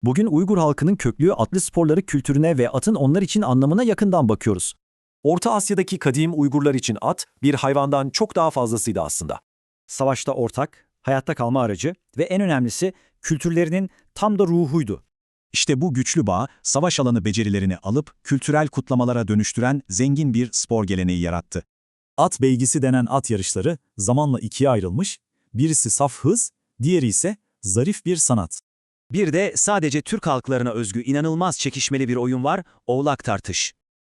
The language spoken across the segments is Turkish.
Bugün Uygur halkının köklü atlı sporları kültürüne ve atın onlar için anlamına yakından bakıyoruz. Orta Asya'daki kadim Uygurlar için at, bir hayvandan çok daha fazlasıydı aslında. Savaşta ortak, hayatta kalma aracı ve en önemlisi kültürlerinin tam da ruhuydu. İşte bu güçlü bağ, savaş alanı becerilerini alıp kültürel kutlamalara dönüştüren zengin bir spor geleneği yarattı. At beygisi denen at yarışları zamanla ikiye ayrılmış, birisi saf hız, diğeri ise zarif bir sanat. Bir de sadece Türk halklarına özgü inanılmaz çekişmeli bir oyun var, oğlak tartış.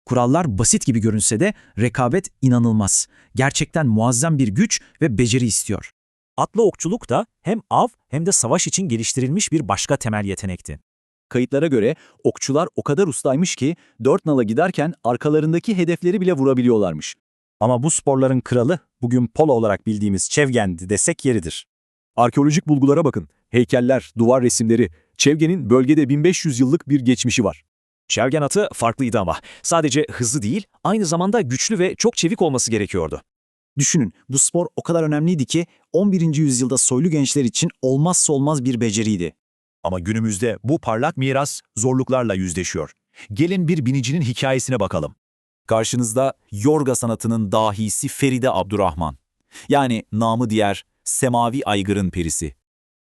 Kurallar basit gibi görünse de rekabet inanılmaz. Gerçekten muazzam bir güç ve beceri istiyor. Atlı okçuluk da hem av hem de savaş için geliştirilmiş bir başka temel yetenekti. Kayıtlara göre okçular o kadar ustaymış ki 4 nala giderken arkalarındaki hedefleri bile vurabiliyorlarmış. Ama bu sporların kralı bugün polo olarak bildiğimiz Çevgen'di desek yeridir. Arkeolojik bulgulara bakın. Heykeller, duvar resimleri, Çevgen'in bölgede 1500 yıllık bir geçmişi var. Çevgen atı farklıydı ama sadece hızlı değil, aynı zamanda güçlü ve çok çevik olması gerekiyordu. Düşünün, bu spor o kadar önemliydi ki 11. yüzyılda soylu gençler için olmazsa olmaz bir beceriydi. Ama günümüzde bu parlak miras zorluklarla yüzleşiyor. Gelin bir binicinin hikayesine bakalım. Karşınızda yorga sanatının dahisi Feride Abdurrahman. Yani namı diğer Semavi Aygır'ın perisi.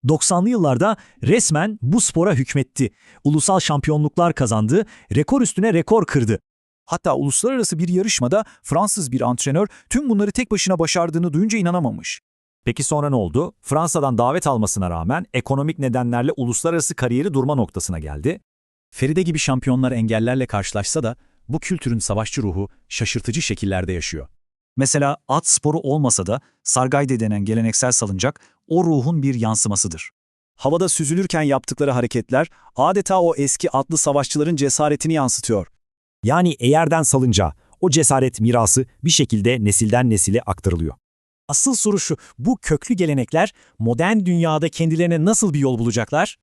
90'lı yıllarda resmen bu spora hükmetti. Ulusal şampiyonluklar kazandı, rekor üstüne rekor kırdı. Hatta uluslararası bir yarışmada Fransız bir antrenör tüm bunları tek başına başardığını duyunca inanamamış. Peki sonra ne oldu? Fransa'dan davet almasına rağmen ekonomik nedenlerle uluslararası kariyeri durma noktasına geldi. Feride gibi şampiyonlar engellerle karşılaşsa da bu kültürün savaşçı ruhu şaşırtıcı şekillerde yaşıyor. Mesela at sporu olmasa da sargayde denen geleneksel salıncak o ruhun bir yansımasıdır. Havada süzülürken yaptıkları hareketler adeta o eski atlı savaşçıların cesaretini yansıtıyor. Yani eğerden salınca o cesaret mirası bir şekilde nesilden nesile aktarılıyor. Asıl soru şu, bu köklü gelenekler modern dünyada kendilerine nasıl bir yol bulacaklar?